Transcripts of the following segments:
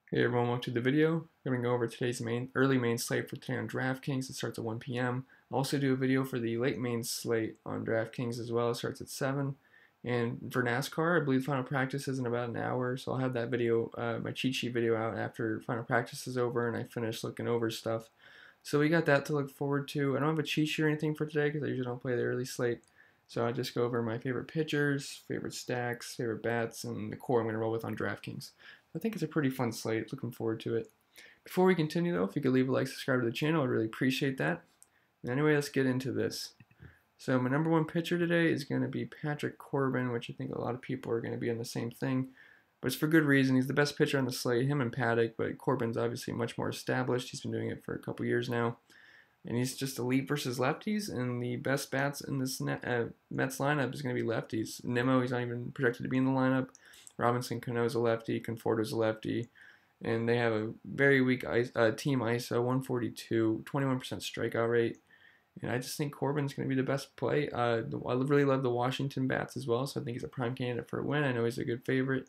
Hey everyone, welcome to the video. I'm going to go over today's early main slate for today on DraftKings. It starts at 1 p.m. I'll also do a video for the late main slate on DraftKings as well. It starts at 7. And for NASCAR, I believe final practice is in about an hour, so I'll have that video, my cheat sheet video out after final practice is over and I finish looking over stuff. So we got that to look forward to. I don't have a cheat sheet or anything for today because I usually don't play the early slate. So I'll just go over my favorite pitchers, favorite stacks, favorite bats, and the core I'm going to roll with on DraftKings. I think it's a pretty fun slate. Looking forward to it. Before we continue, though, if you could leave a like, subscribe to the channel, I'd really appreciate that. And anyway, let's get into this. So my number one pitcher today is going to be Patrick Corbin, which I think a lot of people are going to be on the same thing. But it's for good reason. He's the best pitcher on the slate, him and Paddock, but Corbin's obviously much more established. He's been doing it for a couple years now. And he's just elite versus lefties, and the best bats in this Mets lineup is going to be lefties. Nimmo, he's not even projected to be in the lineup. Robinson Cano's a lefty, Conforto's a lefty, and they have a very weak team ISO, 142, 21% strikeout rate. And I just think Corbin's going to be the best play. I really love the Washington bats as well, so I think he's a prime candidate for a win. I know he's a good favorite.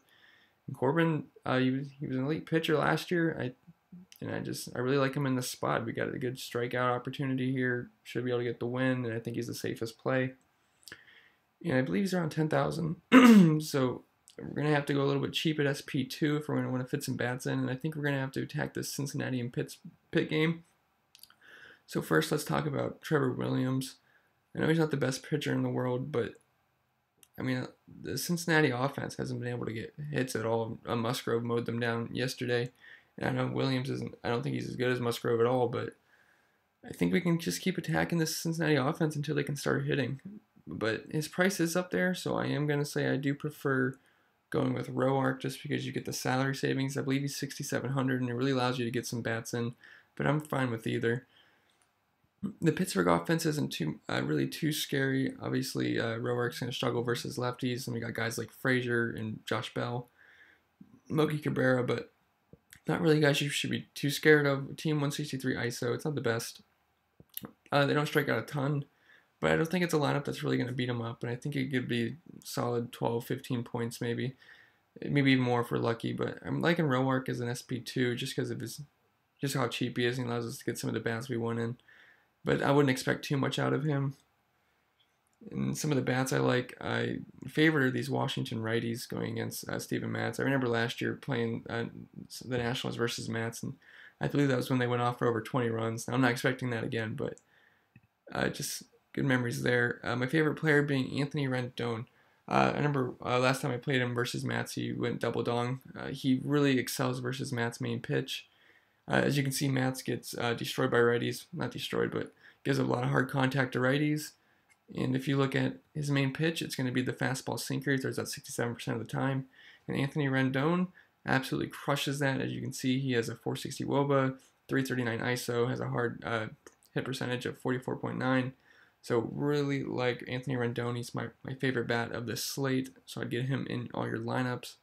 And Corbin, he was an elite pitcher last year. I really like him in this spot. We got a good strikeout opportunity here. Should be able to get the win, and I think he's the safest play. And I believe he's around 10,000. So we're going to have to go a little bit cheap at SP2 if we're going to want to fit some bats in. And I think we're going to have to attack this Cincinnati and Pitt game. So first, let's talk about Trevor Williams. I know he's not the best pitcher in the world, but I mean, the Cincinnati offense hasn't been able to get hits at all. Musgrove mowed them down yesterday. And I know Williams I don't think he's as good as Musgrove at all, but I think we can just keep attacking this Cincinnati offense until they can start hitting. But his price is up there, so I am going to say I do prefer going with Roark just because you get the salary savings. I believe he's 6,700 and it really allows you to get some bats in, but I'm fine with either. The Pittsburgh offense isn't really too scary. Obviously, Roark's going to struggle versus lefties, and we got guys like Frazier and Josh Bell, Mookie Cabrera, but not really guys you should be too scared of. Team 163 ISO, it's not the best. They don't strike out a ton, but I don't think it's a lineup that's really going to beat them up, and I think it could be solid 12, 15 points maybe even more if we're lucky, but I'm liking Roark as an SP2 just because of just how cheap he is and he allows us to get some of the bats we want in, but I wouldn't expect too much out of him. And some of the bats I favorite are these Washington righties going against Steven Matz. I remember last year playing the Nationals versus Matz, and I believe that was when they went off for over 20 runs. Now, I'm not expecting that again, but just good memories there. My favorite player being Anthony Rendon. I remember last time I played him versus Matz, he went double dong. He really excels versus Matt's main pitch. As you can see, Matz gets destroyed by righties. Not destroyed, but gives a lot of hard contact to righties. And if you look at his main pitch, it's going to be the fastball sinker. He throws that 67% of the time. And Anthony Rendon absolutely crushes that. As you can see, he has a 460 WOBA, 339 ISO, has a hard hit percentage of 44.9. So really like Anthony Rendon. He's my favorite bat of this slate. So I'd get him in all your lineups.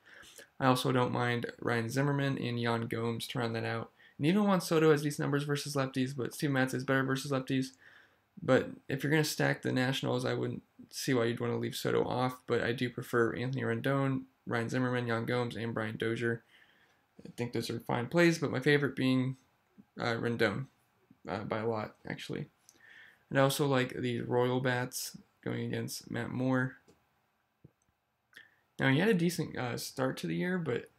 I also don't mind Ryan Zimmerman and Yan Gomes to round that out. And even Juan Soto has these numbers versus lefties, but Steve Matz is better versus lefties. But if you're going to stack the Nationals, I wouldn't see why you'd want to leave Soto off. But I do prefer Anthony Rendon, Ryan Zimmerman, Yan Gomes, and Brian Dozier. I think those are fine plays, but my favorite being Rendon by a lot, actually. And I also like the Royal Bats going against Matt Moore. Now, he had a decent start to the year, but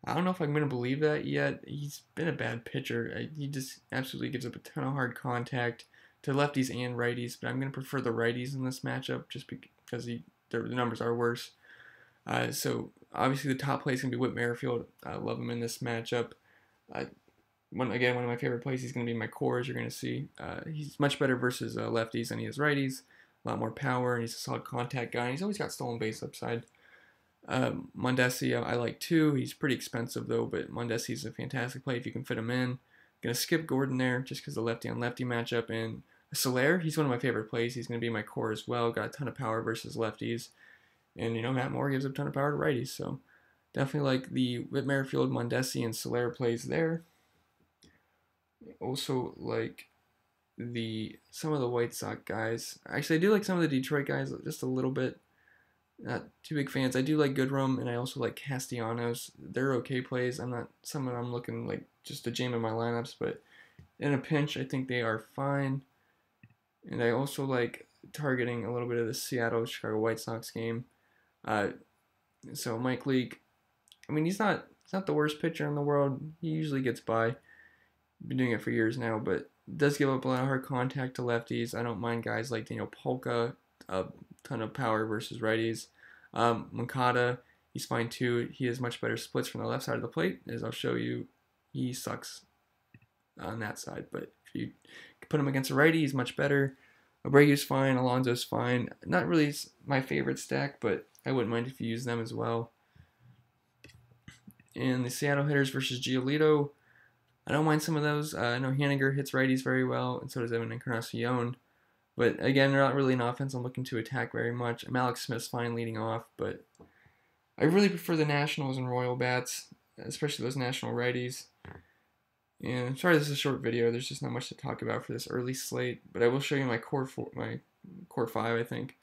I don't know if I'm going to believe that yet. He's been a bad pitcher. He just absolutely gives up a ton of hard contact to lefties and righties, but I'm going to prefer the righties in this matchup just because the numbers are worse. So obviously the top play is going to be Whit Merrifield. I love him in this matchup. One of my favorite plays, he's going to be my core, as you're going to see. He's much better versus lefties than he is righties. A lot more power, and he's a solid contact guy. And he's always got stolen base upside. Mondesi, I like too. He's pretty expensive though, but Mondesi's a fantastic play if you can fit him in. Gonna skip Gordon there just because the lefty on lefty matchup. And Soler, he's one of my favorite plays. He's gonna be my core as well. Got a ton of power versus lefties, and Matt Moore gives a ton of power to righties. So definitely like the Whit Merrifield, Mondesi, and Soler plays there. Also like some of the White Sox guys. Actually, I do like some of the Detroit guys just a little bit. Not too big fans. I do like Goodrum, and I also like Castellanos. They're okay plays. I'm not someone I'm looking like just to jam in my lineups, but in a pinch, I think they are fine. And I also like targeting a little bit of the Seattle Chicago White Sox game. So Mike Leake, I mean, he's not the worst pitcher in the world. He usually gets by. Been doing it for years now, but does give up a lot of hard contact to lefties. I don't mind guys like Daniel Polka, a ton of power versus righties. Moncada, he's fine too. He has much better splits from the left side of the plate, as I'll show you. He sucks on that side, but if you put him against a righty, he's much better. Abreu's fine. Alonso's fine. Not really my favorite stack, but I wouldn't mind if you use them as well. And the Seattle hitters versus Giolito, I don't mind some of those. I know Haniger hits righties very well, and so does Evan Encarnacion. But again, they're not really an offense I'm looking to attack very much. Alex Smith's fine leading off, but I really prefer the Nationals and Royal bats, especially those national righties. And I'm sorry this is a short video. There's just not much to talk about for this early slate, but I will show you my core five, I think.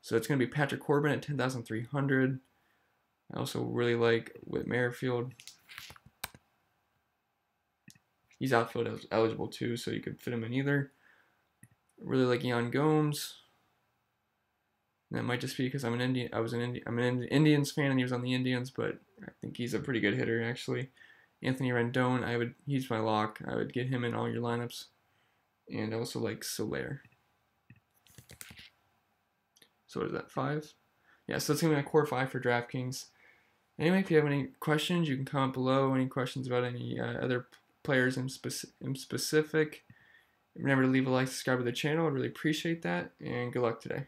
So it's going to be Patrick Corbin at 10,300. I also really like Whit Merrifield. He's outfield eligible too, so you could fit him in either. Really like Yan Gomes. That might just be because I'm an Indians fan and he was on the Indians, but I think he's a pretty good hitter actually. Anthony Rendon, he's my lock. I would get him in all your lineups. And I also like Soler. So what is that, 5? Yeah, so that's going to be my core 5 for DraftKings. Anyway, if you have any questions, you can comment below. Any questions about any other players in specific. Remember to leave a like, subscribe to the channel. I'd really appreciate that. And good luck today.